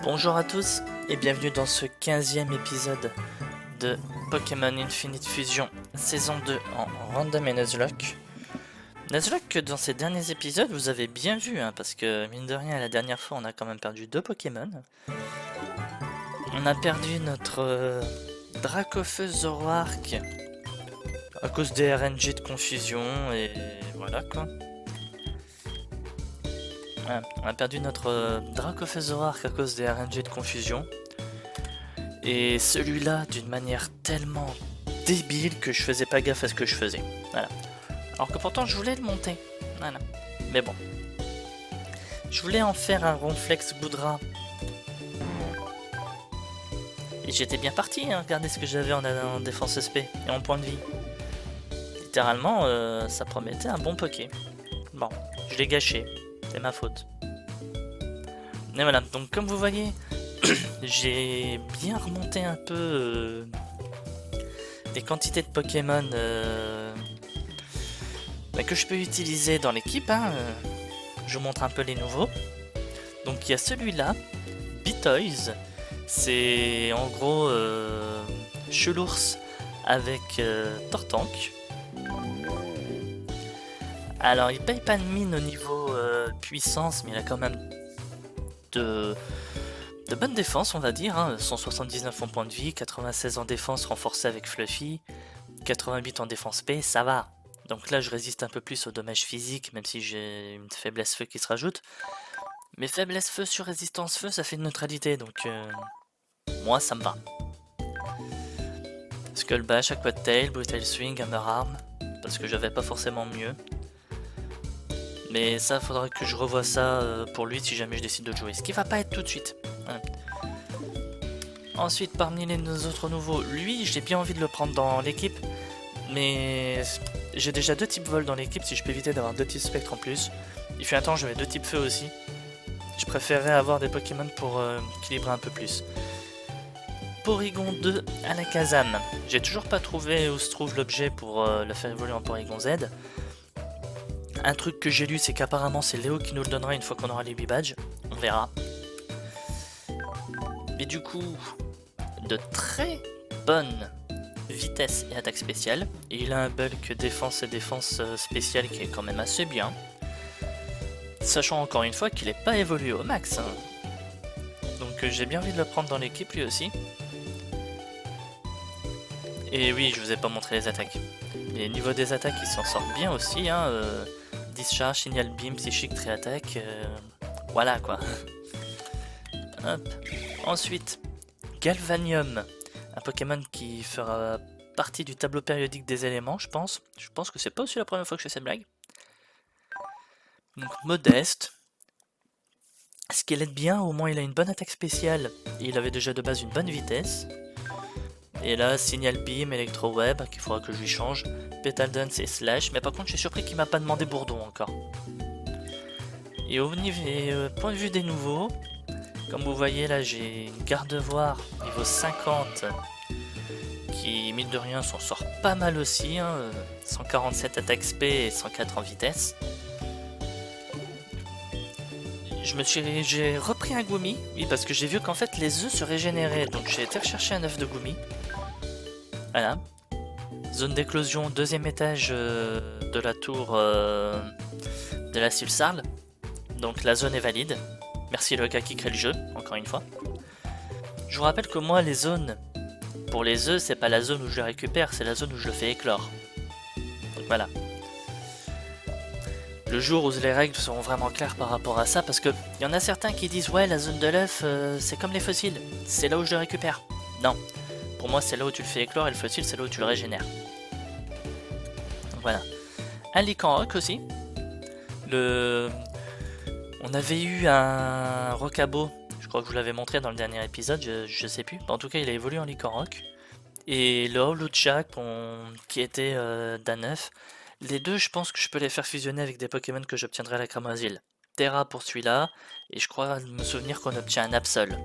Bonjour à tous et bienvenue dans ce 15e épisode de Pokémon Infinite Fusion saison 2 en Random et Nuzlocke. Nuzlocke que dans ces derniers épisodes vous avez bien vu parce que mine de rien la dernière fois on a quand même perdu 2 Pokémon. On a perdu notre Dracofeu Zoroark à cause des RNG de confusion et voilà quoi. On a perdu notre Dracofeu Zoroark à cause des RNG de confusion. Et celui-là d'une manière tellement débile que je faisais pas gaffe à ce que je faisais. Voilà. Alors que pourtant je voulais le monter. Voilà. Mais bon. Je voulais en faire un Ronflex Goudra. Et j'étais bien parti, regardez ce que j'avais en défense SP et en point de vie. Littéralement, ça promettait un bon Poké. Bon, je l'ai gâché. C'est ma faute. Et voilà, donc comme vous voyez, j'ai bien remonté un peu les quantités de Pokémon que je peux utiliser dans l'équipe. Je vous montre un peu les nouveaux. Donc il y a celui-là, Bitoys. C'est en gros Chelours avec Tortank. Alors il paye pas de mine au niveau puissance, mais il a quand même de bonne défense on va dire, 179 en point de vie, 96 en défense renforcée avec Fluffy, 88 en défense P, ça va. Donc là je résiste un peu plus aux dommages physiques même si j'ai une faiblesse feu qui se rajoute. Mais faiblesse feu sur résistance feu ça fait une neutralité donc moi ça me va. Skull Bash, Aqua Tail, Brutal Swing, Hammer Arm, parce que j'avais pas forcément mieux. Mais ça faudra que je revoie ça pour lui si jamais je décide de jouer, ce qui va pas être tout de suite. Voilà. Ensuite, parmi les autres nouveaux, lui, j'ai bien envie de le prendre dans l'équipe, mais j'ai déjà 2 types vol dans l'équipe, si je peux éviter d'avoir 2 types spectre en plus. Il fut un temps, j'avais 2 types feu aussi. Je préférerais avoir des Pokémon pour équilibrer un peu plus. Porygon 2 à la Kazam. J'ai toujours pas trouvé où se trouve l'objet pour le faire évoluer en Porygon Z. Un truc que j'ai lu, c'est qu'apparemment c'est Léo qui nous le donnera une fois qu'on aura les 8 badges. On verra. Mais du coup, de très bonne vitesse et attaque spéciale. Et il a un bulk défense et défense spéciale qui est quand même assez bien. Sachant encore une fois qu'il n'est pas évolué au max. Donc j'ai bien envie de le prendre dans l'équipe lui aussi. Et oui, je vous ai pas montré les attaques. Mais au niveau des attaques, il s'en sort bien aussi. Discharge, Signal Beam, Psychique, Tri-Attaque. Voilà quoi. Hop. Ensuite, Galvanium, un Pokémon qui fera partie du tableau périodique des éléments, je pense. Je pense que c'est pas aussi la première fois que je fais cette blague. Donc modeste. Ce qui l'aide bien, au moins il a une bonne attaque spéciale. Et il avait déjà de base une bonne vitesse. Et là, Signal Beam, Electro Web, qu'il faudra que je lui change. Petal Dance et Slash. Mais par contre, je suis surpris qu'il m'a pas demandé Bourdon encore. Et au niveau, point de vue des nouveaux, comme vous voyez là, j'ai une Gardevoir niveau 50 qui, mine de rien, s'en sort pas mal aussi. 147 attaque SP et 104 en vitesse. J'ai repris un Gumi, oui, parce que j'ai vu qu'en fait les œufs se régénéraient. Donc j'ai été rechercher un œuf de Gumi. Voilà. Zone d'éclosion, 2e étage de la tour de la Silsarl. Donc la zone est valide. Merci le gars qui crée le jeu, encore une fois. Je vous rappelle que moi, les zones, pour les œufs, c'est pas la zone où je les récupère, c'est la zone où je le fais éclore. Donc voilà. Le jour où les règles seront vraiment claires par rapport à ça, parce que y en a certains qui disent ouais, la zone de l'œuf, c'est comme les fossiles, c'est là où je le récupère. Non. Pour moi, c'est là où tu le fais éclore et le fossile, c'est là où tu le régénères. Donc voilà. Un Lycanroc aussi. On avait eu un Rocabo, je crois que je vous l'avais montré dans le dernier épisode, je sais plus. En tout cas, il a évolué en Lycanroc. Et le Howluchak qui était d'A9. Les deux, je pense que je peux les faire fusionner avec des Pokémon que j'obtiendrai à la Cramoisille. Terra pour celui-là, et je crois me souvenir qu'on obtient un Absol.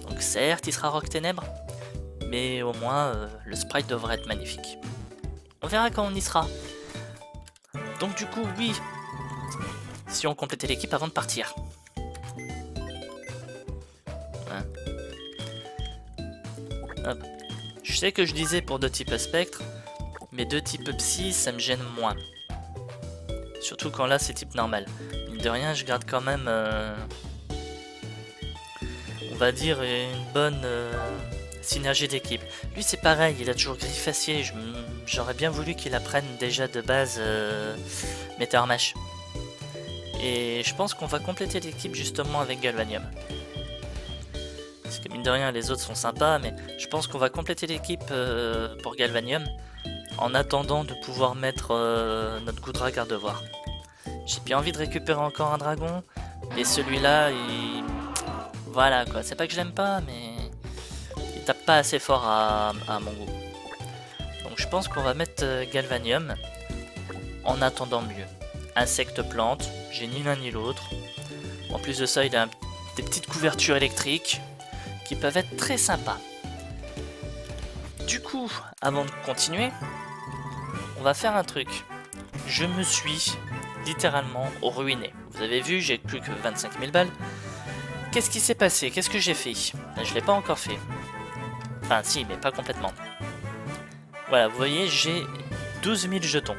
Donc certes, il sera Roc Ténèbres, mais au moins, le sprite devrait être magnifique. On verra quand on y sera. Donc du coup, oui, si on complétait l'équipe avant de partir. Hein. Hop. Je sais que je disais pour 2 types spectre, mais 2 types psy, ça me gêne moins. Surtout quand là, c'est type normal. Mine de rien, je garde quand même, on va dire, une bonne synergie d'équipe. Lui, c'est pareil, il a toujours Griffacier. J'aurais bien voulu qu'il apprenne déjà de base Meteormash. Et je pense qu'on va compléter l'équipe justement avec Galvanium. Parce que mine de rien, les autres sont sympas, mais je pense qu'on va compléter l'équipe pour Galvanium en attendant de pouvoir mettre notre Goodra garde-voir. J'ai bien envie de récupérer encore un dragon, et celui-là, il... Voilà quoi, c'est pas que je l'aime pas, mais il tape pas assez fort à mon goût. Donc je pense qu'on va mettre Galvanium en attendant mieux. Insecte plante, j'ai ni l'un ni l'autre. En plus de ça, il a des petites couvertures électriques qui peuvent être très sympas. Du coup, avant de continuer, on va faire un truc. Je me suis littéralement ruiné. Vous avez vu, j'ai plus que 25 000 balles. Qu'est-ce qui s'est passé? Qu'est-ce que j'ai fait? Je l'ai pas encore fait. Enfin si, mais pas complètement. Voilà, vous voyez, j'ai 12 000 jetons.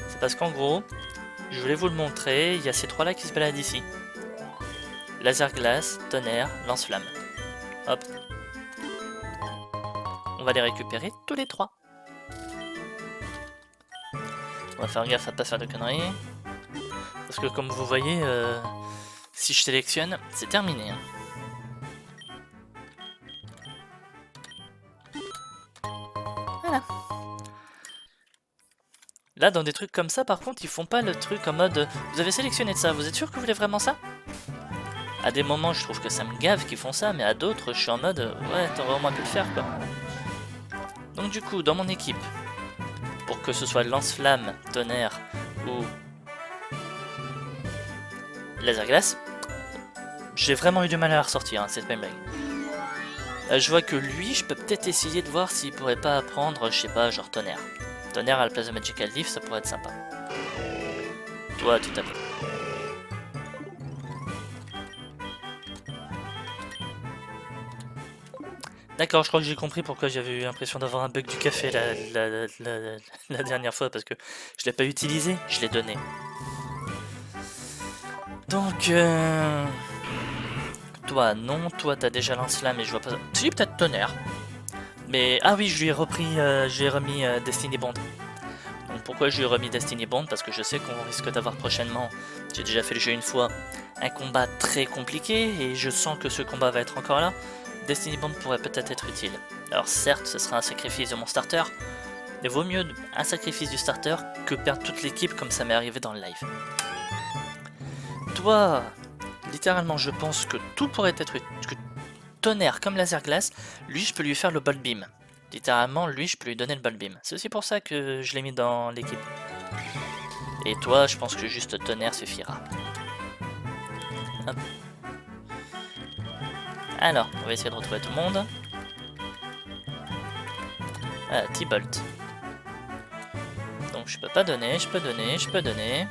C'est parce qu'en gros, je voulais vous le montrer, il y a ces 3 là qui se baladent ici. Laser glace, tonnerre, lance-flamme. Hop. On va les récupérer tous les 3. On va faire gaffe à pas faire de conneries. Parce que comme vous voyez, si je sélectionne, c'est terminé. Voilà. Là, dans des trucs comme ça, par contre, ils font pas le truc en mode vous avez sélectionné de ça, vous êtes sûr que vous voulez vraiment ça? À des moments, je trouve que ça me gave qu'ils font ça, mais à d'autres, je suis en mode ouais, t'aurais au moins pu le faire quoi. Donc, du coup, dans mon équipe, pour que ce soit lance-flamme, tonnerre ou laser glace, j'ai vraiment eu du mal à la ressortir, hein, cette même blague. Je vois que lui, je peux peut-être essayer de voir s'il pourrait pas apprendre, je sais pas, genre tonnerre. Tonnerre à la place de Magical Leaf, ça pourrait être sympa. Toi, tout à fait. D'accord, je crois que j'ai compris pourquoi j'avais eu l'impression d'avoir un bug du café la dernière fois, parce que je l'ai pas utilisé, je l'ai donné. Donc, toi, non, toi t'as déjà lance-flamme mais je vois pas... Si, peut-être tonnerre. Mais, ah oui, je lui ai remis Destiny Bond. Donc pourquoi je lui ai remis Destiny Bond? Parce que je sais qu'on risque d'avoir prochainement, j'ai déjà fait le jeu une fois, un combat très compliqué, et je sens que ce combat va être encore là. Destiny Bond pourrait peut-être être utile. Alors certes, ce sera un sacrifice de mon starter, mais vaut mieux un sacrifice du starter que perdre toute l'équipe comme ça m'est arrivé dans le live. Toi, littéralement, je pense que tout pourrait être utile. Tonnerre comme laser glace, lui je peux lui faire le ball beam. Littéralement, lui je peux lui donner le ball beam. C'est aussi pour ça que je l'ai mis dans l'équipe. Et toi, je pense que juste tonnerre suffira. Hop. Alors, on va essayer de retrouver tout le monde. Voilà, T-Bolt. Donc je peux pas donner, je peux donner, je peux donner.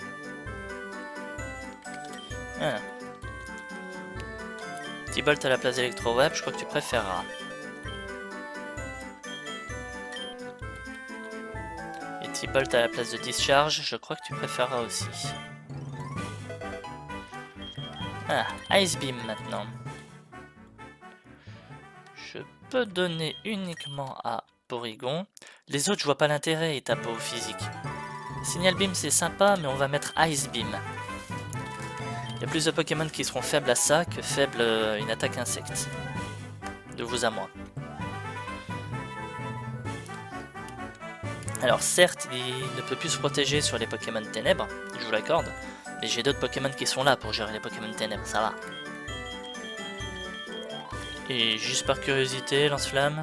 Voilà. T-Bolt à la place d'Electro-Web, je crois que tu préféreras. Et T-Bolt à la place de Discharge, je crois que tu préféreras aussi. Ah, Ice Beam maintenant. Je peux donner uniquement à Porygon. Les autres, je vois pas l'intérêt, ils tapent au physique. Signal Beam, c'est sympa, mais on va mettre Ice Beam. Il y a plus de Pokémon qui seront faibles à ça que faibles à une attaque insecte. De vous à moi. Alors certes, il ne peut plus se protéger sur les Pokémon ténèbres, je vous l'accorde, mais j'ai d'autres Pokémon qui sont là pour gérer les Pokémon ténèbres, ça va. Et juste par curiosité, lance-flamme.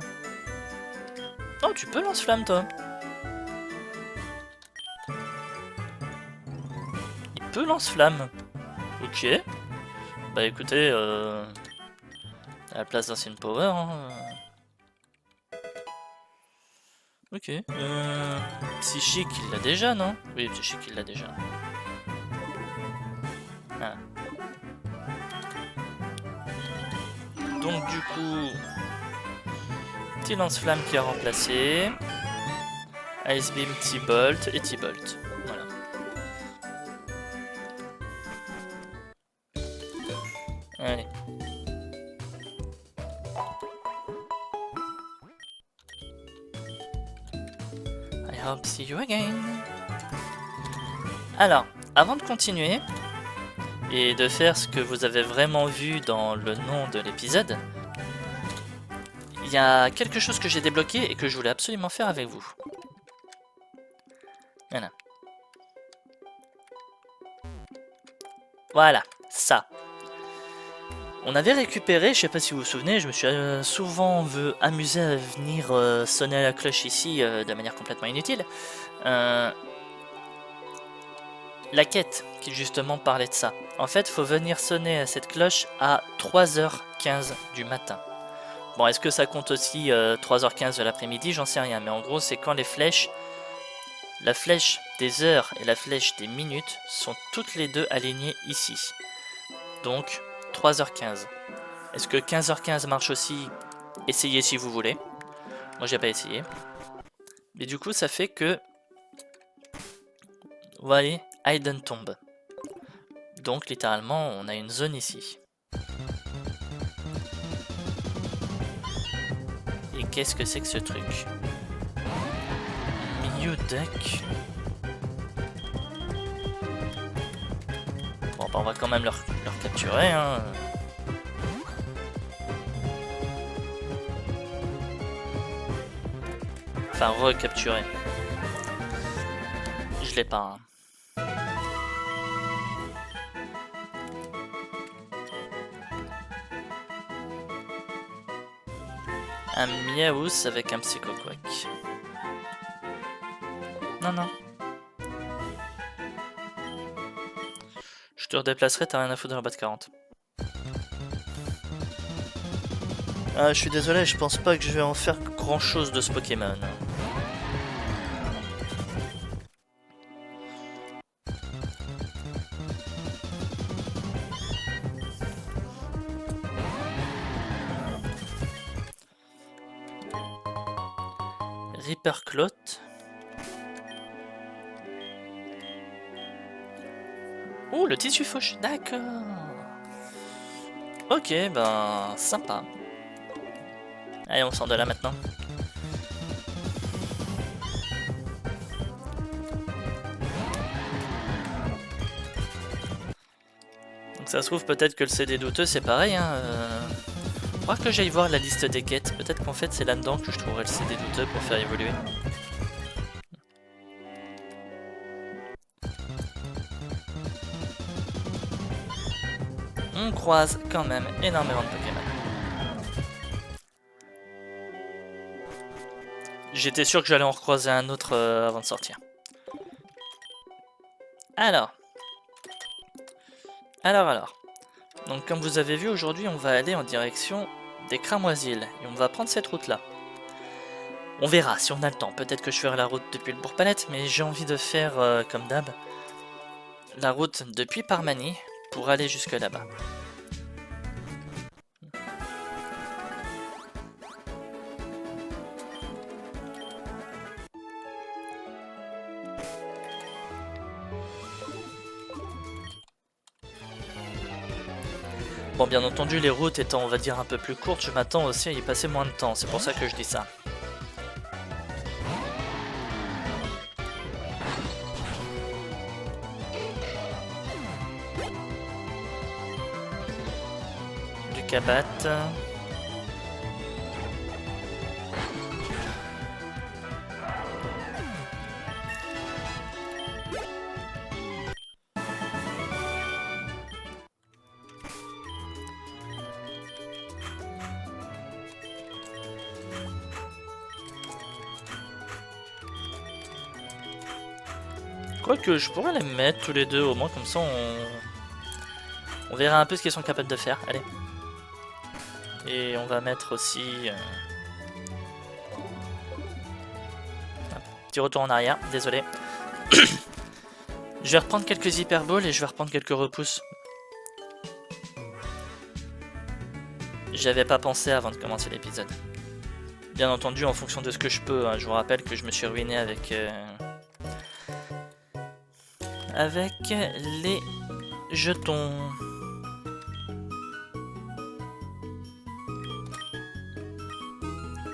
Non, tu peux lance-flamme toi. Il peut lance-flamme. Ok. Bah écoutez, à la place d'ancienne power. Hein, Ok. Psychique, il l'a déjà, non? Oui, Psychique, il l'a déjà. Ah. Donc du coup, petit lance-flamme qui a remplacé. Ice Beam, T-Bolt et T-Bolt. Voilà. Allez. I hope see you again. Alors, avant de continuer et de faire ce que vous avez vraiment vu dans le nom de l'épisode, il y a quelque chose que j'ai débloqué et que je voulais absolument faire avec vous. Voilà. Voilà, ça. On avait récupéré, je sais pas si vous vous souvenez, je me suis souvent amusé à venir sonner à la cloche ici de manière complètement inutile. La quête qui justement parlait de ça. En fait, il faut venir sonner à cette cloche à 3h15 du matin. Bon, est-ce que ça compte aussi 3h15 de l'après-midi? J'en sais rien, mais en gros, c'est quand les flèches, la flèche des heures et la flèche des minutes sont toutes les deux alignées ici. Donc, 3h15. Est-ce que 15h15 marche aussi? Essayez si vous voulez. Moi, j'ai pas essayé. Mais du coup, ça fait que... Vous voyez, Hayden tombe. Donc, littéralement, on a une zone ici. Et qu'est-ce que c'est que ce truc? Milieu deck. Bon, bah, on va quand même leur capturer, hein. Enfin, recapturer. Je l'ai pas, hein. Un Miaous avec un Psychoquack. Non, non. Je te redéplacerai, t'as rien à foutre dans la batte 40. Ah, je suis désolé, je pense pas que je vais en faire grand chose de ce Pokémon. Reaperclaw. Oh, le tissu fauche, d'accord. Ok, ben, sympa. Allez, on sort de là maintenant. Donc ça se trouve peut-être que le CD douteux c'est pareil, hein. Faudra que j'aille voir la liste des quêtes. Peut-être qu'en fait c'est là-dedans que je trouverai le CD douteux pour faire évoluer. On croise quand même énormément de Pokémon. J'étais sûr que j'allais en recroiser un autre avant de sortir. Alors. Donc comme vous avez vu aujourd'hui, on va aller en direction des Cramoisils. Et on va prendre cette route-là. On verra si on a le temps. Peut-être que je ferai la route depuis le Bourg-Palette, mais j'ai envie de faire, comme d'hab, la route depuis Parmanie pour aller jusque là-bas. Bon, bien entendu, les routes étant, on va dire, un peu plus courtes, je m'attends aussi à y passer moins de temps. C'est pour ça que je dis ça. Du Kabat. Quoique je pourrais les mettre tous les deux, au moins comme ça on verra un peu ce qu'ils sont capables de faire. Allez. Et on va mettre aussi un petit retour en arrière, désolé. Je vais reprendre quelques hyperballs et je vais reprendre quelques repousses. J'avais pas pensé avant de commencer l'épisode. Bien entendu, en fonction de ce que je peux. Hein. Je vous rappelle que je me suis ruiné avec les jetons.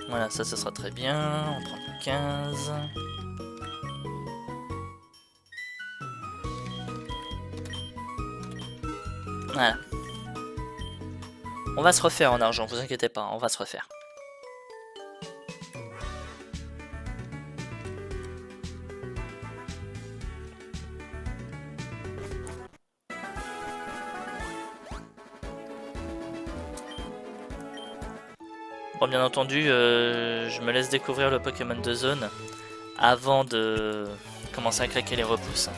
Voilà, ça sera très bien. On prend le 15. Voilà. On va se refaire en argent, vous inquiétez pas, on va se refaire. Bon, bien entendu, je me laisse découvrir le Pokémon de zone avant de commencer à claquer les repousses.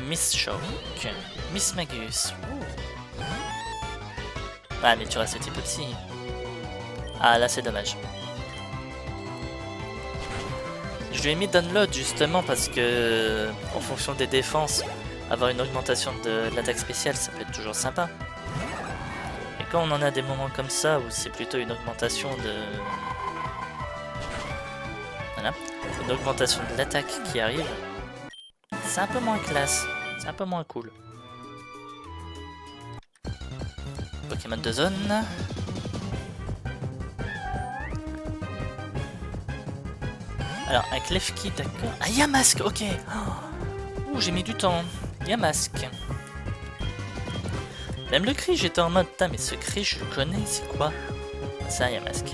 Miss Shock, Miss Magus. Ah, mais tu restes type psy. Ah, là c'est dommage. Je lui ai mis download justement parce que, en fonction des défenses, avoir une augmentation de l'attaque spéciale, ça peut être toujours sympa. Et quand on en a des moments comme ça où c'est plutôt une augmentation de... Voilà, une augmentation de l'attaque qui arrive, c'est un peu moins classe, c'est un peu moins cool. Pokémon de zone. Alors, un Klefki, d'accord. Ah, Yamask, ok. Ouh, j'ai mis du temps. Yamask. Même le cri, j'étais en mode, putain, mais ce cri, je le connais, c'est quoi? C'est un Yamask.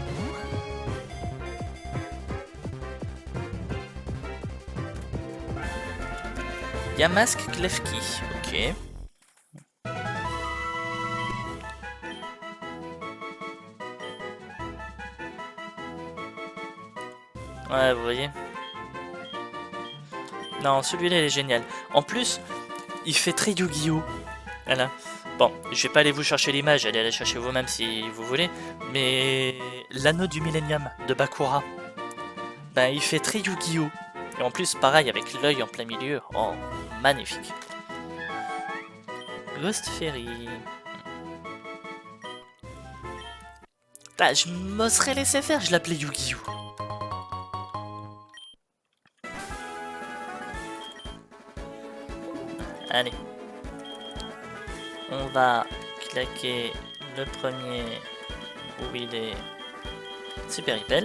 Yamask Klefki, ok. Ouais, vous voyez. Non, celui-là, il est génial. En plus, il fait très Yu-Gi-Oh! Voilà. Bon, je vais pas aller vous chercher l'image, allez la chercher vous-même si vous voulez. Mais l'anneau du Millennium de Bakura, ben, il fait très Yu-Gi-Oh! Et en plus, pareil, avec l'œil en plein milieu. Oh, magnifique. Ghost Fairy. Ah, je me serais laissé faire, je l'appelais Yu-Gi-Oh! Allez. On va claquer le premier où il est super hyper.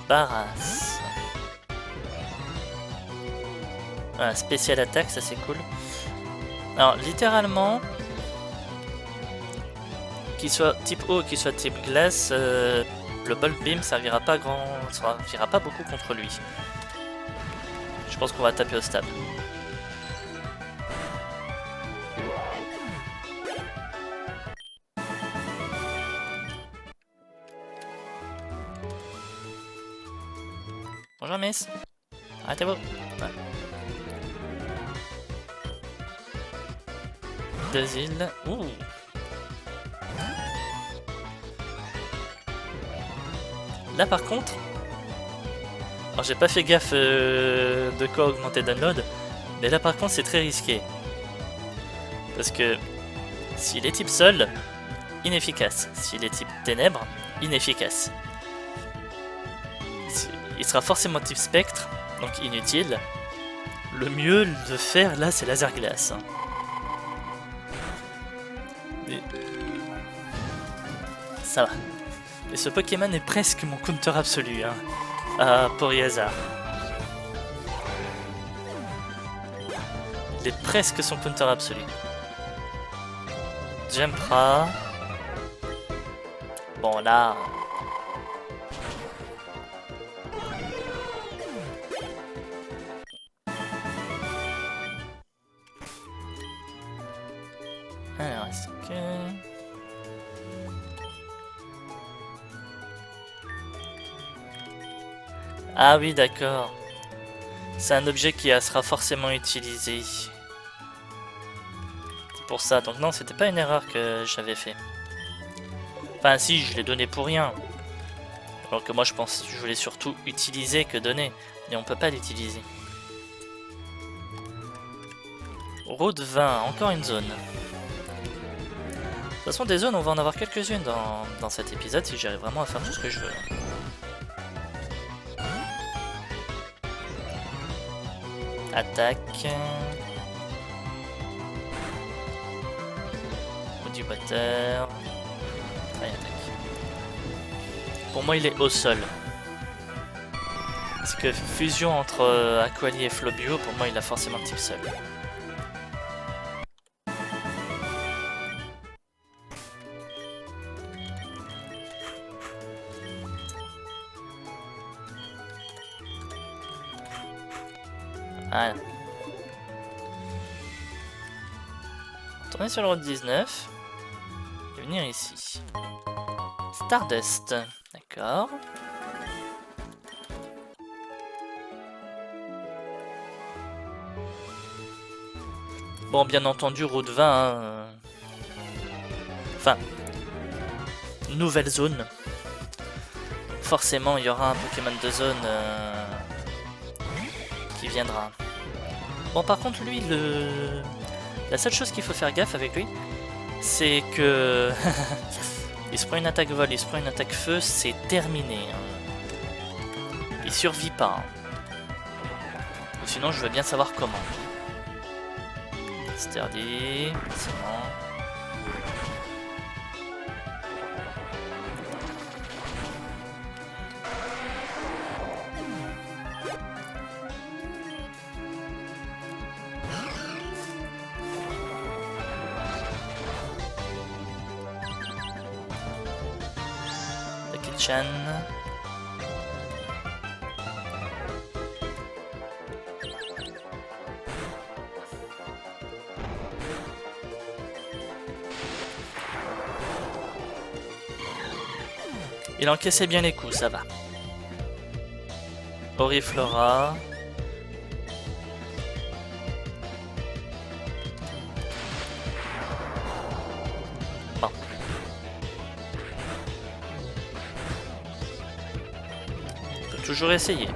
Barras. Voilà, spécial attaque, ça c'est cool. Alors, littéralement, qu'il soit type eau, qu'il soit type glace, le Bulk Beam servira pas beaucoup contre lui. Je pense qu'on va taper au stab. Bonjour Miss. Arrêtez-vous. Ouais. Deux îles. Ouh. Là par contre, alors j'ai pas fait gaffe de quoi augmenter download, mais là par contre c'est très risqué. Parce que s'il est type sol, inefficace. S'il est type ténèbres, inefficace. Il sera forcément type spectre, donc inutile. Le mieux de faire là c'est laser glace. Et... ça va. Et ce Pokémon est presque mon counter absolu, hein, à Poriazar. Il est presque son counter absolu. Jumpra. Bon là... Alors, est-ce que... Ah oui, d'accord. C'est un objet qui sera forcément utilisé. pour ça. Donc non, c'était pas une erreur que j'avais fait. Enfin si, je l'ai donné pour rien. Alors que moi je pense que je voulais surtout utiliser que donner. Et on peut pas l'utiliser. Route 20, encore une zone. De toute façon, des zones, on va en avoir quelques-unes dans cet épisode si j'arrive vraiment à faire tout ce que je veux. Attaque. Muddy Water. Allez, attaque. Pour moi, il est au sol. Parce que fusion entre Aquali et Flobio, pour moi, il a forcément type sol. Voilà. Tourner sur le route 19 et venir ici. Stardust, d'accord. Bon, bien entendu, route 20. Hein, Enfin, nouvelle zone. Forcément, il y aura un Pokémon de zone qui viendra. Bon, par contre, lui, la seule chose qu'il faut faire gaffe avec lui, c'est que il se prend une attaque vol, il se prend une attaque feu, c'est terminé. Hein. Il survit pas. Hein. Sinon, je veux bien savoir comment. Sturdy, c'est bon. Chan. Il encaissait bien les coups, ça va. Oriflora. Bon. On peut toujours essayer.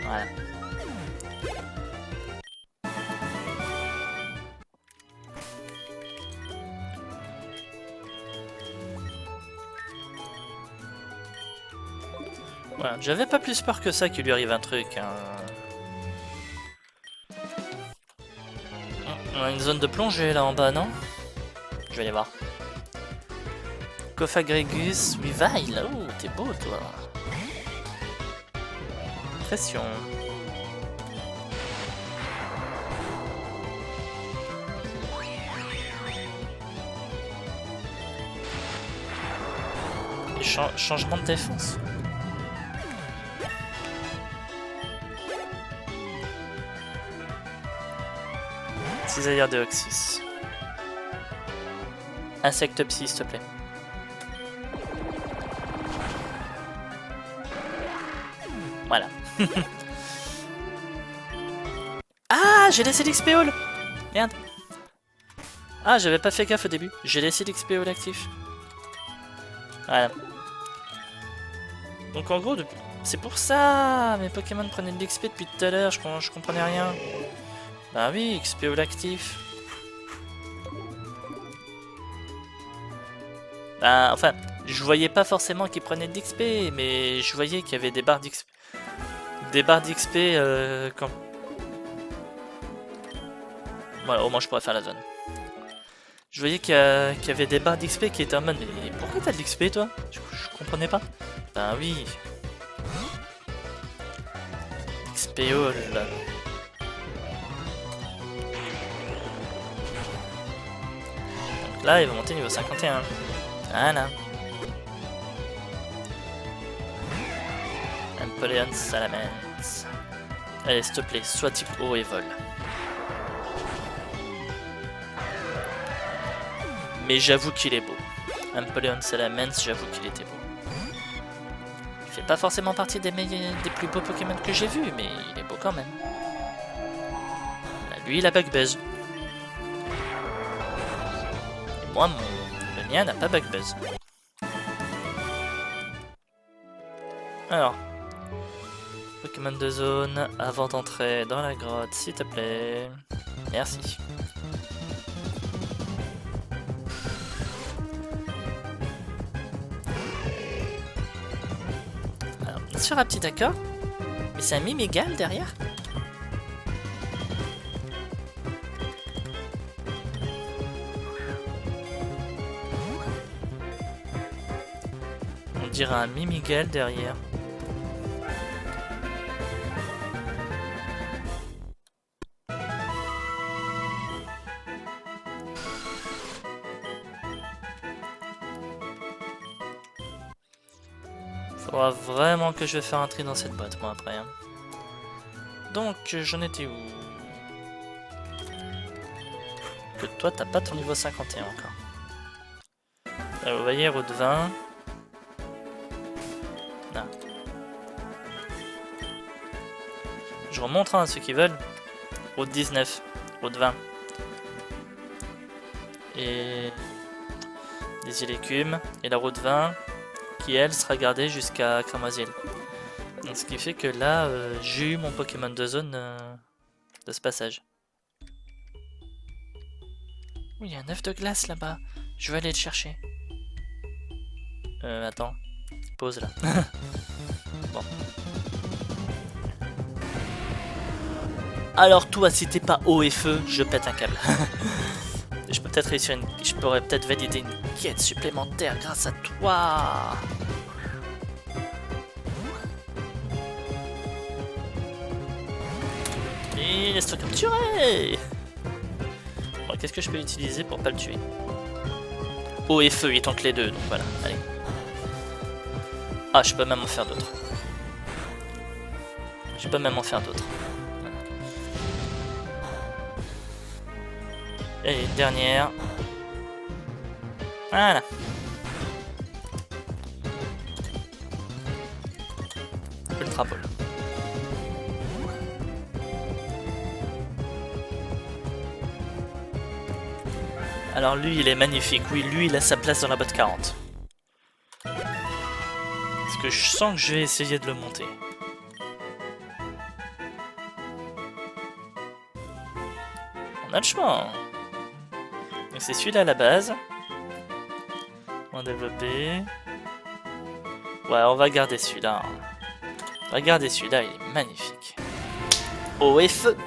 Voilà. Voilà, j'avais pas plus peur que ça qu'il lui arrive un truc. Hein. On a une zone de plongée là en bas, non? Je vais aller voir. Cophagregus Weavile, oh t'es beau toi. Pression. Et changement de défense. Cisaillère de Oxys. Insectopsie, s'il te plaît. Voilà. Ah, j'ai laissé l'XPO. Merde. Ah, j'avais pas fait gaffe au début. J'ai laissé l'XPO actif. Voilà. Donc en gros, c'est pour ça mes Pokémon prenaient de l'XP depuis tout à l'heure. Je comprenais rien. Bah oui, XPO l'actif. Bah, enfin, je voyais pas forcément qu'ils prenaient de l'XP, mais je voyais qu'il y avait des barres d'XP. Des barres d'XP quand... Voilà, au moins je pourrais faire la zone. Je voyais qu'il y avait des barres d'XP qui étaient en mode, mais pourquoi t'as de l'XP toi? Je comprenais pas. Bah oui. XPO là. Donc là, il va monter niveau 51. Voilà. Empoleon Salamence. Allez, s'il te plaît, sois type eau et vol. Mais j'avoue qu'il est beau. Empoleon Salamence, j'avoue qu'il était beau. Il fait pas forcément partie des plus beaux Pokémon que j'ai vus, mais il est beau quand même. Là, lui, il a Bug Buzz. moi, le mien n'a pas bug buzz. Alors, Pokémon de zone, avant d'entrer dans la grotte, s'il te plaît. Merci. Alors, sur un petit d'accord. Mais c'est un Mimigal derrière? On dirait un Mimigal derrière. Faudra vraiment que je vais faire un tri dans cette boîte moi après. Hein. Donc j'en étais où? Que toi t'as pas ton niveau 51 encore. Vous voyez, route 20. Là. Je remonte hein, à ceux qui veulent. Route 19, route 20. Et des îles écumes. Et la route 20 qui elle sera gardée jusqu'à Cramoisil. Ce qui fait que là j'ai eu mon Pokémon de zone de ce passage. Oui, il y a un œuf de glace là-bas. Je vais aller le chercher. Attends. Pause là. Bon. Alors toi, si t'es pas eau et feu, je pète un câble. Je peux peut-être réussir je pourrais peut-être valider une quête supplémentaire grâce à toi. Et laisse-toi capturer. Bon, qu'est-ce que je peux utiliser pour pas le tuer? Eau et feu étant que les deux, donc voilà, allez. Ah, je peux même en faire d'autres. Je peux même en faire d'autres. Et une dernière. Voilà. Ultra Ball. Alors lui, il est magnifique. Oui, lui, il a sa place dans la botte 40. Parce que je sens que je vais essayer de le monter. On a le choix. Hein. Donc c'est celui-là à la base. On va développer. Ouais, on va garder celui-là. Regardez celui-là, il est magnifique. Eau et feu.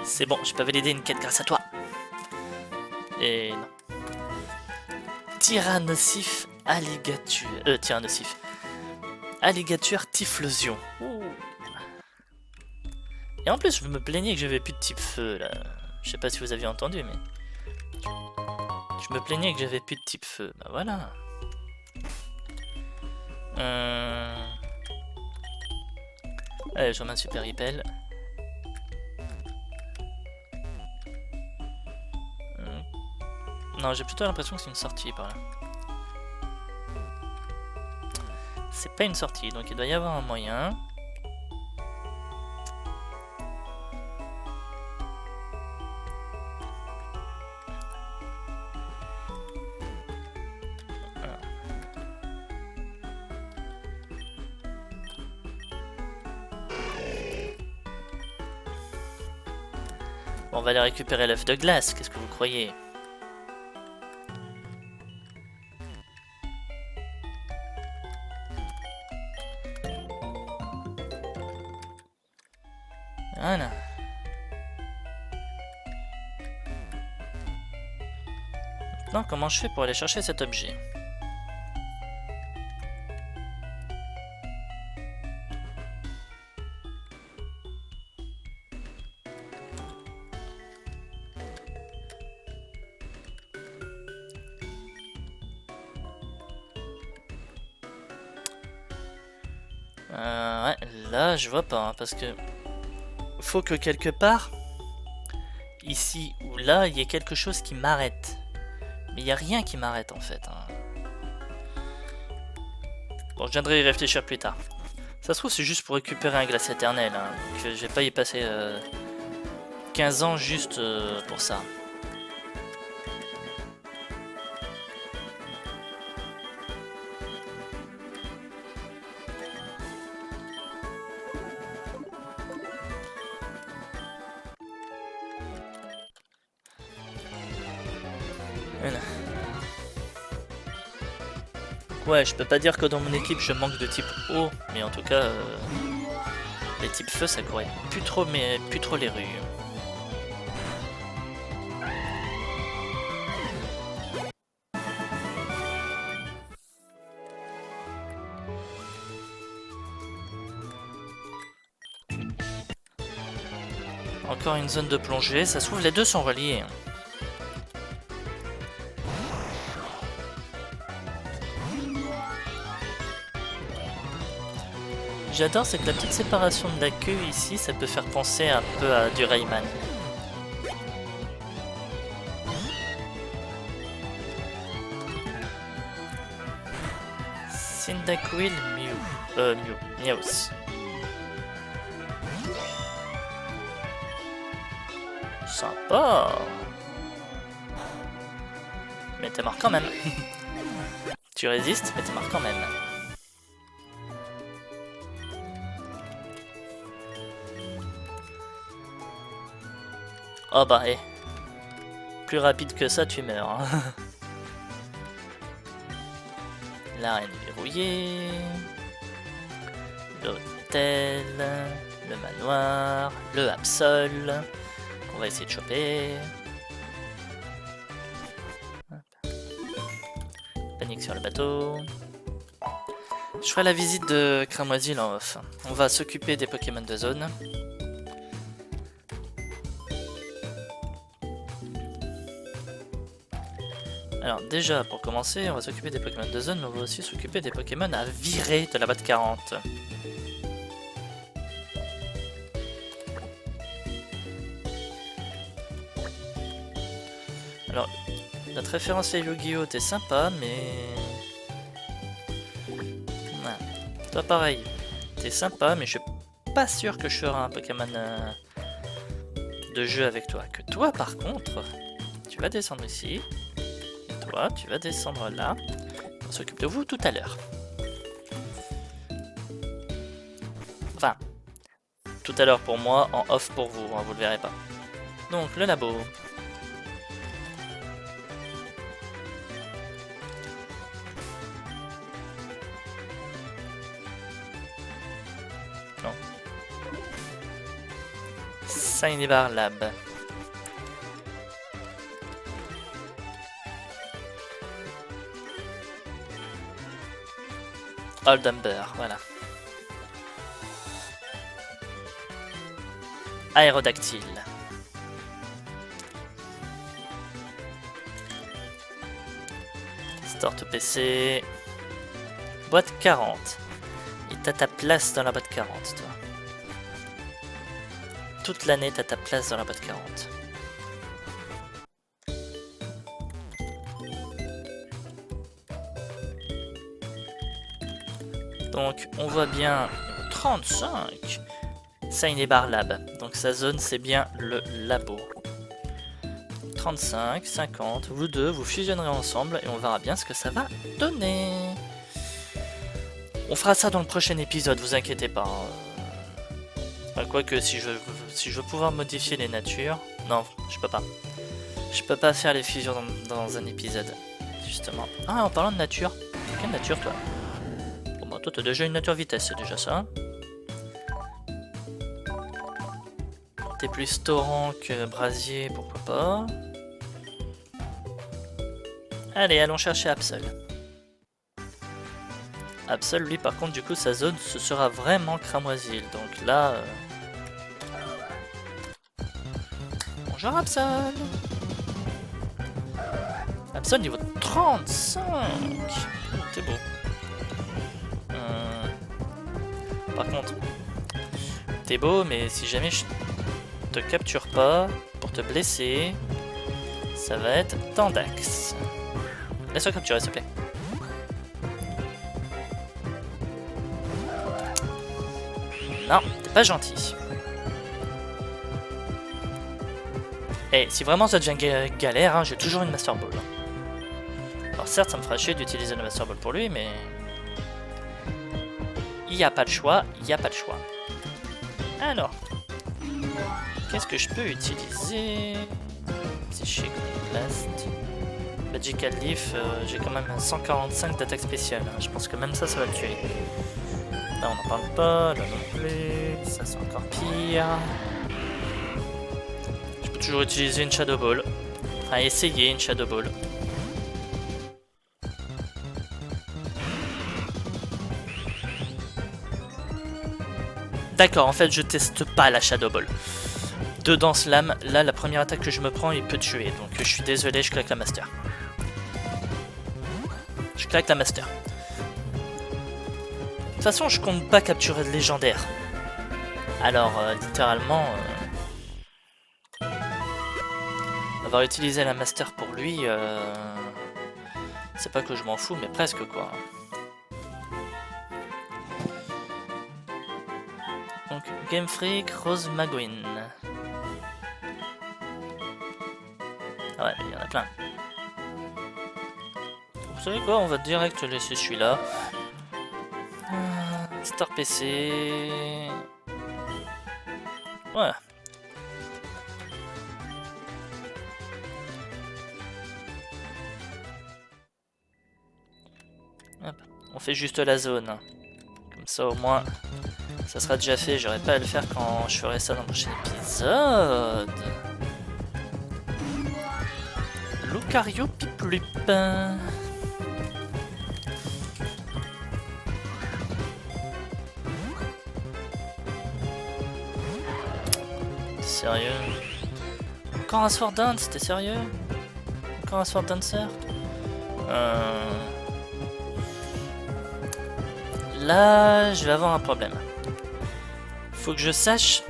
C'est bon, je peux valider une quête grâce à toi. Et non. Tyrannosif alligature. Tyrannosif. Alligature typhlosion. Ouh. Et en plus, je me plaignais que j'avais plus de type feu là. Je sais pas si vous aviez entendu, mais. Je me plaignais que j'avais plus de type feu. Bah voilà. Allez, je remets un super ripel. Non, j'ai plutôt l'impression que c'est une sortie par là. C'est pas une sortie, donc il doit y avoir un moyen. Bon, on va aller récupérer l'œuf de glace, qu'est-ce que vous croyez? Voilà. Maintenant, comment je fais pour aller chercher cet objet? Ouais, là je vois pas, hein, parce que faut que quelque part, ici ou là, il y ait quelque chose qui m'arrête. Mais il n'y a rien qui m'arrête en fait. Hein. Bon, je viendrai y réfléchir plus tard. Ça se trouve, c'est juste pour récupérer un glace éternel. Hein, donc je vais pas y passer 15 ans juste pour ça. Voilà. Ouais, je peux pas dire que dans mon équipe je manque de type eau, mais en tout cas, les types feu ça courait plus trop, mais plus trop les rues. Encore une zone de plongée, ça se trouve les deux sont reliés. J'adore, c'est que la petite séparation de la queue ici, ça peut faire penser un peu à du Rayman. Cyndaquil Meowth. Sympa. Mais t'es mort quand même. Tu résistes, mais t'es mort quand même. Oh bah, plus rapide que ça, tu meurs. Hein. L'arène verrouillée. L'hôtel. Le manoir. Le Absol. On va essayer de choper. Hop. Panique sur le bateau. Je ferai la visite de Cramoisil en off. On va s'occuper des Pokémon de zone. Alors déjà, pour commencer, on va s'occuper des Pokémon de zone, mais on va aussi s'occuper des Pokémon à virer de la boîte 40. Alors, notre référence à Yu-Gi-Oh! T'es sympa, mais... Ouais. Toi pareil, t'es sympa, mais je suis pas sûr que je ferai un Pokémon de jeu avec toi. Que toi, par contre, tu vas descendre ici. Toi, tu vas descendre là. On s'occupe de vous tout à l'heure. Enfin, tout à l'heure pour moi, en off pour vous, hein, vous le verrez pas. Donc, le labo. Non. Cinnabar Lab. Oldumber, voilà. Aérodactyle. Store to PC. Boîte 40. Et t'as ta place dans la boîte 40, toi. Toute l'année, t'as ta place dans la boîte 40. Donc on voit bien 35 Cinnabar Lab. Donc sa zone c'est bien le labo. 35, 50, vous deux vous fusionnerez ensemble et on verra bien ce que ça va donner. On fera ça dans le prochain épisode, vous inquiétez pas. Quoique si je veux pouvoir modifier les natures. Non, je peux pas. Je peux pas faire les fusions dans un épisode. Justement. Ah, en parlant de nature. Quelle nature toi? Toi, t'as déjà une nature vitesse, c'est déjà ça. T'es plus torrent que brasier, pourquoi pas. Allez, allons chercher Absol. Absol, lui, par contre, du coup, sa zone, ce sera vraiment Cramoisil. Donc là... Bonjour Absol. Absol, niveau 35. T'es beau. Par contre, t'es beau, mais si jamais je te capture pas pour te blesser, ça va être Tandax. Laisse-moi capturer, s'il te plaît. Non, t'es pas gentil. Et si vraiment ça devient galère, hein, j'ai toujours une Master Ball. Alors certes, ça me fera chier d'utiliser la Master Ball pour lui, mais... Il n'y a pas de choix, il n'y a pas de choix. Alors, qu'est-ce que je peux utiliser? Psychic Blast. Magical Leaf, j'ai quand même 145 d'attaque spéciale. Hein. Je pense que même ça va le tuer. Là, on n'en parle pas, là non plus. Ça, c'est encore pire. Je peux toujours utiliser une Shadow Ball. Enfin, essayer une Shadow Ball. D'accord, en fait, je teste pas la Shadow Ball. Dedans Slam, là, la première attaque que je me prends, il peut tuer. Donc, je suis désolé, je claque la Master. Je claque la Master. De toute façon, je compte pas capturer de légendaire. Alors, littéralement... avoir utilisé la Master pour lui... c'est pas que je m'en fous, mais presque, quoi. Donc, Game Freak, Rose Magwin. Ah ouais, il y en a plein. Vous savez quoi, on va direct laisser celui-là. Star PC. Voilà. Hop. On fait juste la zone. Comme ça au moins, ça sera déjà fait. J'aurais pas à le faire quand je ferai ça dans le prochain épisode. Lucario Piplup. Sérieux? Encore un Sword Dance, t'es sérieux? Encore un Sword Dancer? Là, je vais avoir un problème. Faut que je sache...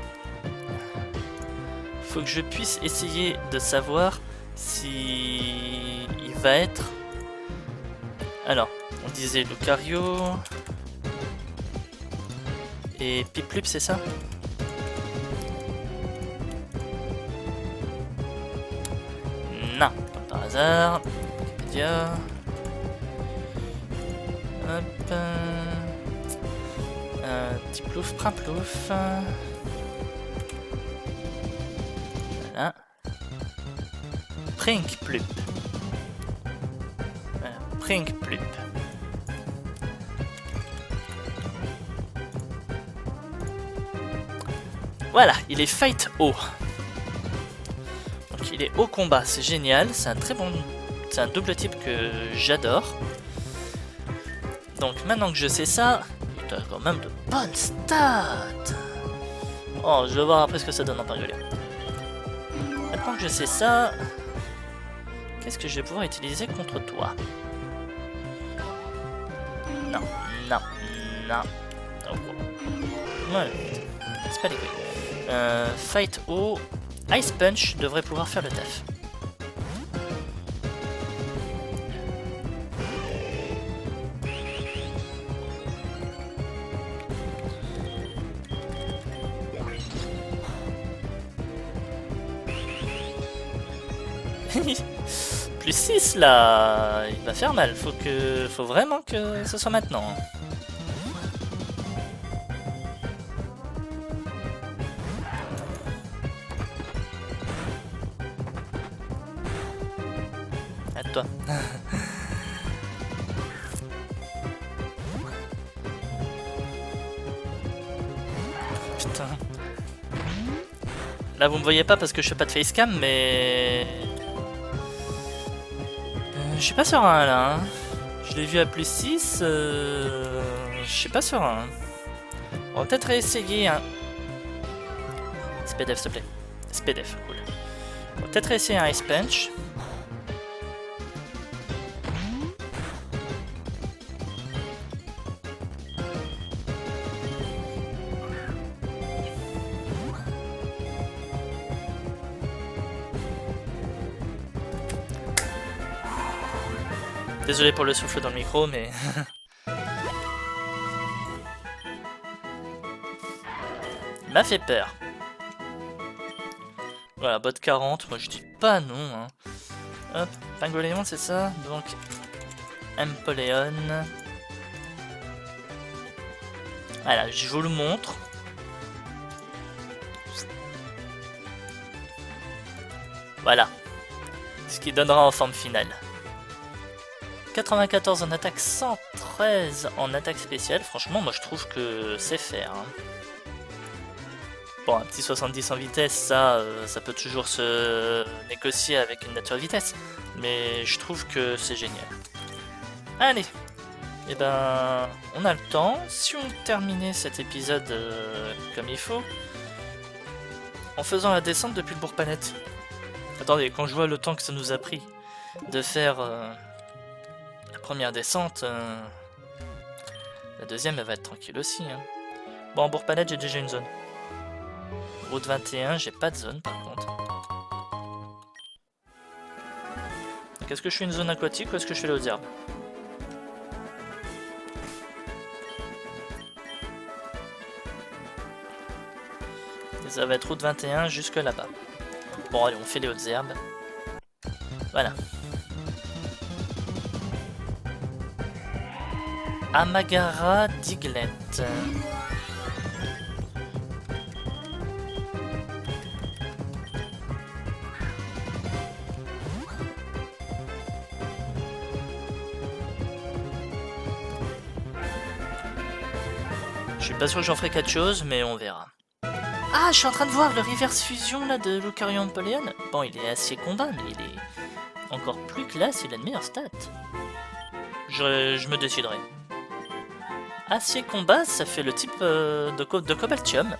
Faut que je puisse essayer de savoir si... il va être... Alors, on disait Lucario... Et Piplup, c'est ça? Non, comme par hasard. Wikipédia. Hop. Tiplouf, Primplouf. Voilà. Prinkplup. Prinkplup. Voilà, il est fight haut. Donc il est haut combat, c'est génial, c'est un très bon... C'est un double type que j'adore. Donc maintenant que je sais ça, il a quand même de bonnes stats. Oh, je vais voir après ce que ça donne en pariolé. Maintenant que je sais ça, qu'est-ce que je vais pouvoir utiliser contre toi? Non, non, non. Oh. Ouais, c'est pas les couilles. Fight haut, Ice Punch devrait pouvoir faire le taf. Plus 6 là, il va faire mal, faut vraiment que ce soit maintenant. À toi. Putain. Là vous me voyez pas parce que je fais pas de facecam mais... je suis pas serein là, hein. Je l'ai vu à plus 6, je suis pas serein. On va peut-être essayer un... SPDF s'il te plaît. SPDF, cool. On va peut-être essayer un Ice Punch. Désolé pour le souffle dans le micro, mais... il m'a fait peur. Voilà, bot 40, moi je dis pas non. Hein. Hop, Pingoléon, c'est ça. Donc, Empoleon. Voilà, je vous le montre. Voilà. Ce qui donnera en forme finale. 94 en attaque, 113 en attaque spéciale. Franchement, moi je trouve que c'est faire. Hein. Bon, un petit 70 en vitesse, ça peut toujours se négocier avec une nature vitesse. Mais je trouve que c'est génial. Allez, et ben, on a le temps. Si on terminait cet épisode comme il faut, en faisant la descente depuis le Bourg-Palette. Attendez, quand je vois le temps que ça nous a pris de faire la première descente, la deuxième elle va être tranquille aussi. Hein. Bon, en Bourg-Palette, j'ai déjà une zone. Route 21, j'ai pas de zone par contre. Est-ce que je fais une zone aquatique ou est-ce que je fais les hautes herbes? Et ça va être route 21 jusque là-bas. Bon allez, on fait les hautes herbes. Voilà. Amagara Diglett. Je suis pas sûr que j'en ferai quelque chose, mais on verra. Ah, je suis en train de voir le reverse fusion là de Lucario Napoléon. Bon, il est acier combat, mais il est encore plus classe, il a de meilleures stats. Je me déciderai. Acier combat, ça fait le type de Cobaltium.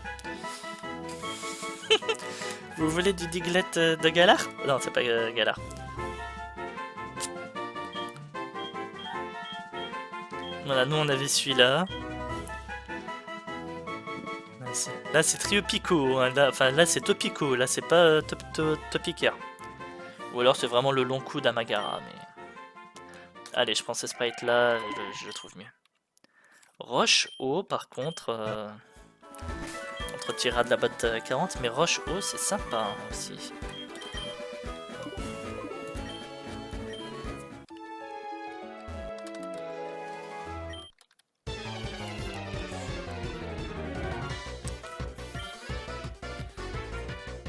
Vous voulez du Diglett de Galar? Non, c'est pas Galar. Voilà, nous on avait celui-là. Là c'est Triopico, hein. Là c'est Topico, là c'est pas Topica. Ou alors c'est vraiment le long coup d'Amagara. Mais... Allez, je prends ce sprite là, je le trouve mieux. Roche haut par contre, on retirera de la botte 40, mais roche haut c'est sympa hein, aussi.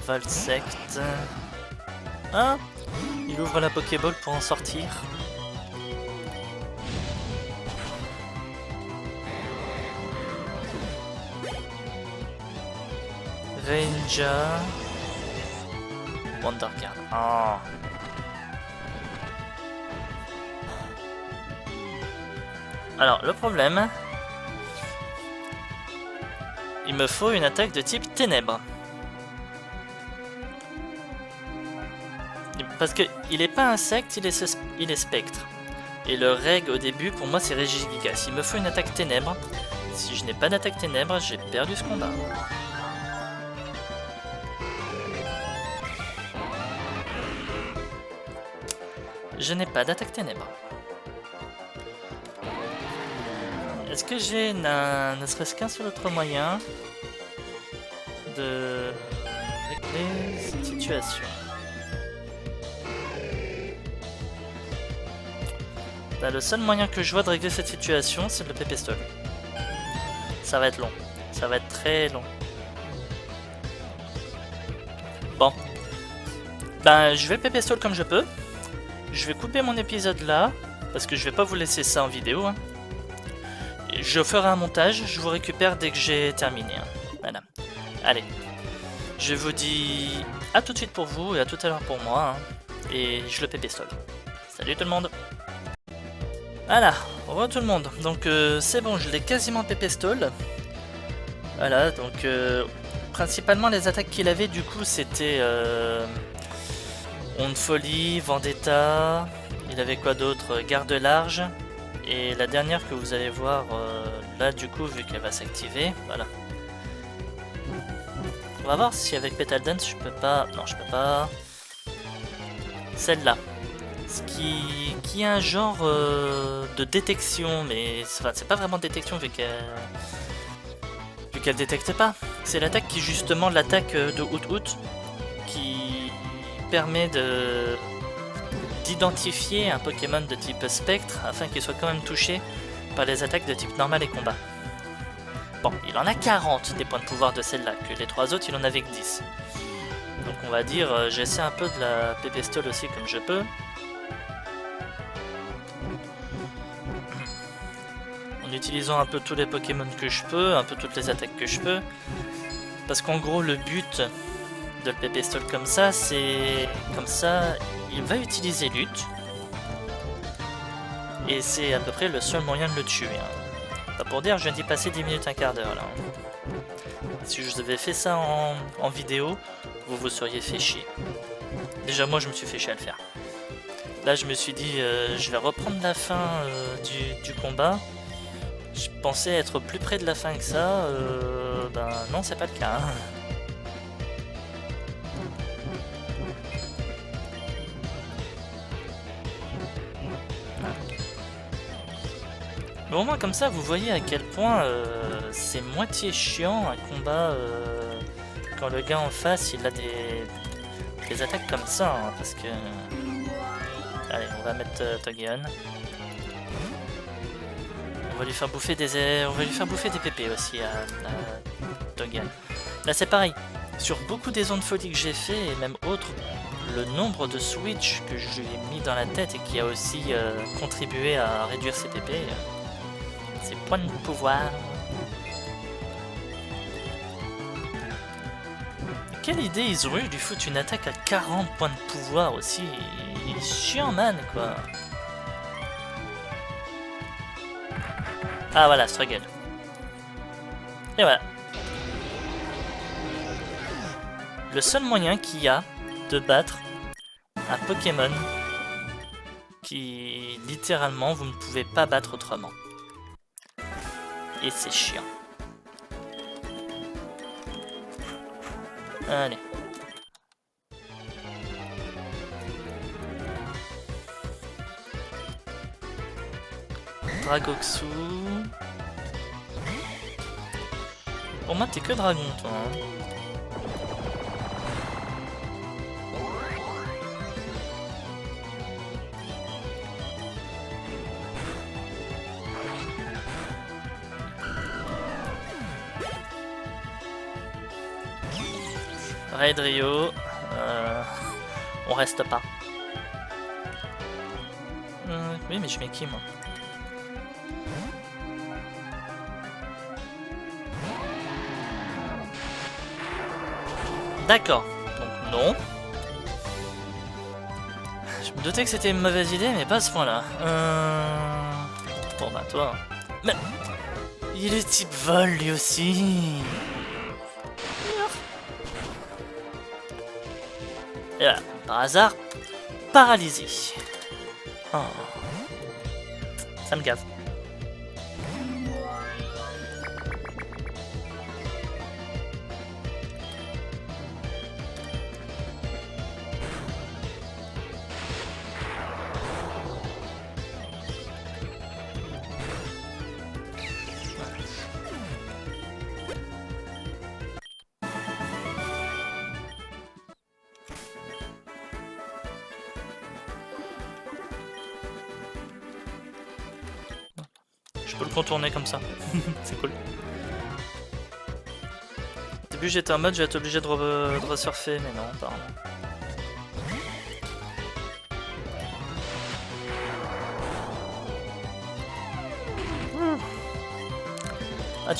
Volsect. Ah, il ouvre la Pokéball pour en sortir. Ranger. Wondercard. Oh. Alors, le problème... Il me faut une attaque de type ténèbres. Parce que il est pas insecte, il est spectre. Et le reg au début, pour moi, c'est Regigigas. Il me faut une attaque ténèbres. Si je n'ai pas d'attaque ténèbres, j'ai perdu ce combat. Je n'ai pas d'attaque ténèbres. Est-ce que j'ai ne serait-ce qu'un seul autre moyen de régler cette situation? Bah, le seul moyen que je vois de régler cette situation, c'est le Pépestol. Ça va être long. Ça va être très long. Bon. Ben, je vais Pépestol comme je peux. Je vais couper mon épisode là, parce que je vais pas vous laisser ça en vidéo. Hein. Je ferai un montage, je vous récupère dès que j'ai terminé. Hein. Voilà. Allez. Je vous dis à tout de suite pour vous et à tout à l'heure pour moi. Hein. Et je le Pépestol. Salut tout le monde. Voilà, au revoir tout le monde. Donc c'est bon, je l'ai quasiment Pépestol. Voilà, donc principalement les attaques qu'il avait du coup c'était Onde Folie, Vendetta, il avait quoi d'autre? Garde large. Et la dernière que vous allez voir là du coup vu qu'elle va s'activer, voilà. On va voir si avec Petal Dance je peux pas... Non je peux pas... Celle-là. Ce qui est un genre de détection, mais enfin, c'est pas vraiment détection vu qu'elle détecte pas. C'est l'attaque qui justement l'attaque de Out qui permet d'identifier un Pokémon de type spectre afin qu'il soit quand même touché par les attaques de type normal et combat. Bon, il en a 40 des points de pouvoir de celle-là, que les trois autres il en avait que 10. Donc on va dire, j'essaie un peu de la Pépestol aussi comme je peux. en utilisant un peu tous les Pokémon que je peux, un peu toutes les attaques que je peux. Parce qu'en gros, le but de le Pépé-Stall comme ça, c'est... Comme ça, il va utiliser lutte. Et c'est à peu près le seul moyen de le tuer. Hein. Pas pour dire, je viens d'y passer 10 minutes, un quart d'heure là. Si je vous avais fait ça en vidéo, vous vous seriez fait chier. Déjà moi je me suis fait chier à le faire. Là je me suis dit je vais reprendre la fin du combat. Je pensais être plus près de la fin que ça. Ben non, c'est pas le cas. Hein. Mais au moins comme ça vous voyez à quel point c'est moitié chiant un combat quand le gars en face il a des attaques comme ça hein, parce que... Allez on va mettre Togeon. On va lui faire bouffer des pépés aussi à Togeon. Là c'est pareil, sur beaucoup des ondes folies que j'ai fait et même autres, le nombre de switch que je lui ai mis dans la tête et qui a aussi contribué à réduire ses pépés. Ses points de pouvoir. Quelle idée ils ont eu de lui foutre une attaque à 40 points de pouvoir aussi. Il est chiant man quoi. Ah voilà, struggle. Et voilà. Le seul moyen qu'il y a de battre un Pokémon qui littéralement vous ne pouvez pas battre autrement. Et c'est chiant. Allez. Dragoxu. Pour moi, t'es que dragon, toi. Hein. Raid Rio, on reste pas. Oui, mais je mets qui moi? D'accord, donc non. Je me doutais que c'était une mauvaise idée, mais pas à ce point-là. Bon bah toi. Mais il est type vol lui aussi. Et voilà, par hasard, paralysé. Oh. Ça me gave. Je peux le contourner comme ça. C'est cool. Au début j'étais en mode je vais être obligé de resurfer, mais non, apparemment. Ah,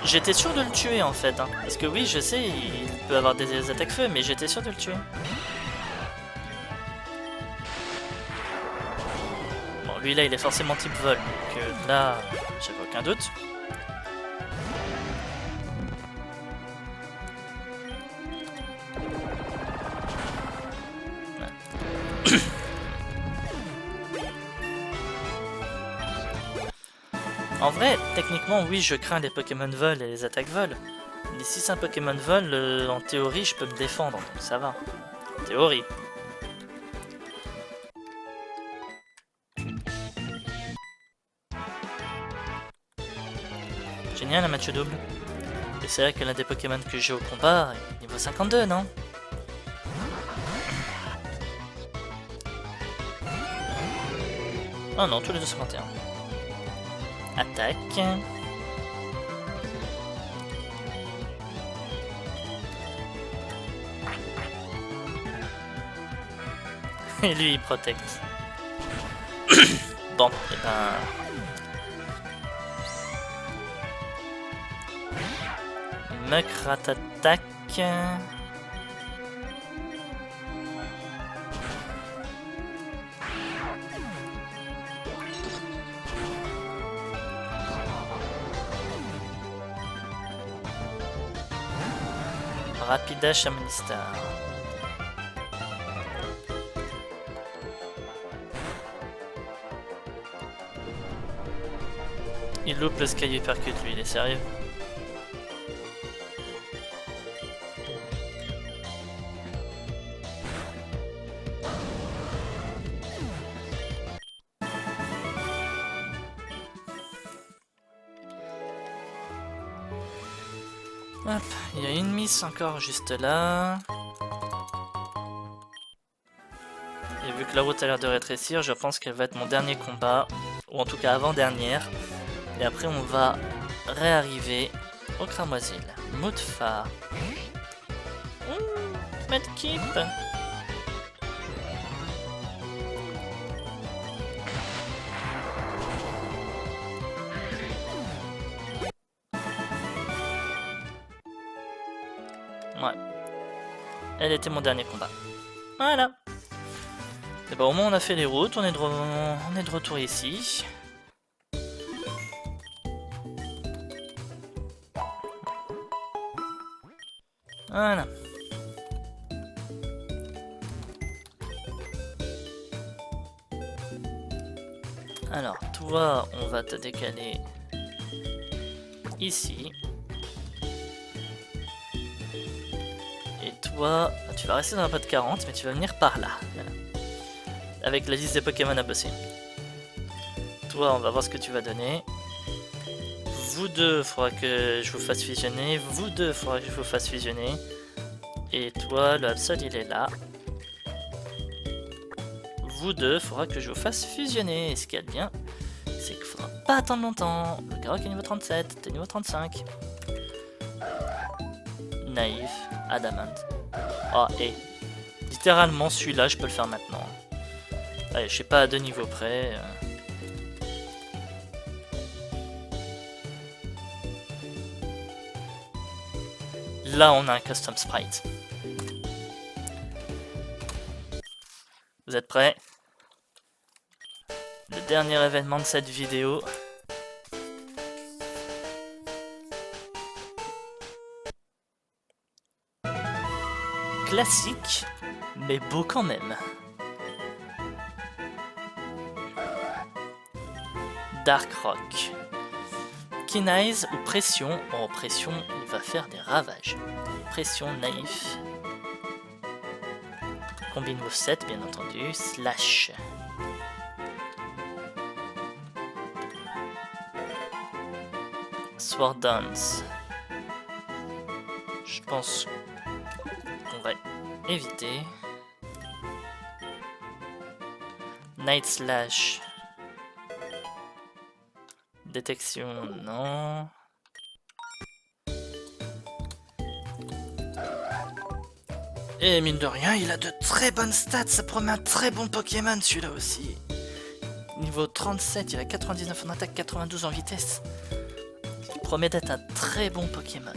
j'étais sûr de le tuer en fait. Hein. Parce que oui, je sais, il peut avoir des attaques feu, mais j'étais sûr de le tuer. Lui là il est forcément type vol, donc là j'avais aucun doute. Ouais. En vrai, techniquement oui je crains les Pokémon vol et les attaques vol. Mais si c'est un Pokémon vol, en théorie je peux me défendre, donc ça va. En théorie. Génial un match double. Et c'est vrai que l'un des Pokémon que j'ai au combat est niveau 52, non? Oh non, tous les 251. Attaque. Et lui il protecte. Bon, et ben... Muckrat attaque. Rapidash à Monistar. Il loupe le Sky Hypercut lui, il est sérieux? Hop, il y a une miss encore juste là. Et vu que la route a l'air de rétrécir, je pense qu'elle va être mon dernier combat, ou en tout cas avant-dernière. Et après on va réarriver au Cramoisil. Moudfa. Medkip. Ouais. Elle était mon dernier combat. Voilà. Et bah au moins on a fait les routes, on est de retour ici. Voilà. Alors, toi, on va te décaler ici. Et toi, tu vas rester dans la boîte 40, mais tu vas venir par là. Voilà. Avec la liste des Pokémon à bosser. Toi, on va voir ce que tu vas donner. Vous deux, il faudra que je vous fasse fusionner. Vous deux, il faudra que je vous fasse fusionner. Et toi, le Absol, il est là. Vous deux, il faudra que je vous fasse fusionner. Et ce qu'il y a de bien, c'est qu'il faudra pas attendre longtemps. Le Garok est niveau 37, t'es niveau 35. Naïf, Adamant. Oh, et littéralement, celui-là, je peux le faire maintenant. Allez, je sais pas à 2 niveaux près. Là, on a un custom sprite. Vous êtes prêts? Le dernier événement de cette vidéo. Classique, mais beau quand même. Dark Rock. Keen Eyes ou Pression. Oh, Pression, il va faire des ravages. Pression, naïf. Combine move 7, bien entendu. Slash. Sword Dance. Je pense qu'on va éviter. Night Slash. Détection, non. Et mine de rien, il a de très bonnes stats, ça promet un très bon Pokémon celui-là aussi. Niveau 37, il a 99 en attaque, 92 en vitesse. Il promet d'être un très bon Pokémon.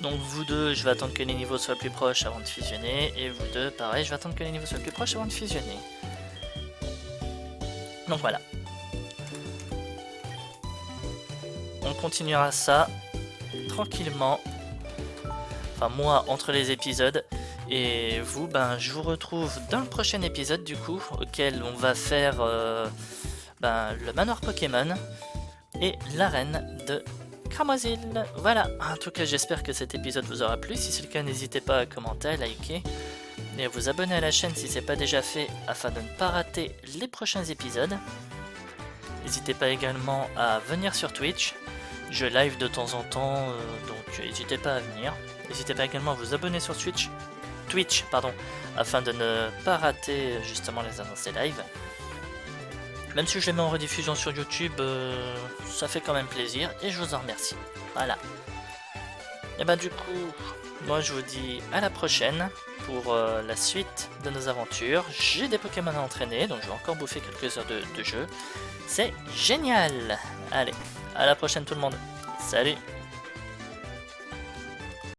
Donc vous deux, je vais attendre que les niveaux soient plus proches avant de fusionner. Et vous deux, pareil, je vais attendre que les niveaux soient plus proches avant de fusionner. Donc voilà. On continuera ça tranquillement. Enfin moi entre les épisodes. Et vous, ben je vous retrouve dans le prochain épisode du coup, auquel on va faire le manoir Pokémon et l'arène de Cramoisil. Voilà, en tout cas j'espère que cet épisode vous aura plu. Si c'est le cas, n'hésitez pas à commenter, à liker et à vous abonner à la chaîne si ce n'est pas déjà fait afin de ne pas rater les prochains épisodes. N'hésitez pas également à venir sur Twitch. Je live de temps en temps, donc n'hésitez pas à venir. N'hésitez pas également à vous abonner sur Twitch, afin de ne pas rater justement les annonces des lives. Même si je les mets en rediffusion sur YouTube, ça fait quand même plaisir et je vous en remercie. Voilà. Et bah du coup, moi je vous dis à la prochaine pour la suite de nos aventures. J'ai des Pokémon à entraîner, donc je vais encore bouffer quelques heures de jeu. C'est génial! Allez, à la prochaine tout le monde. Salut!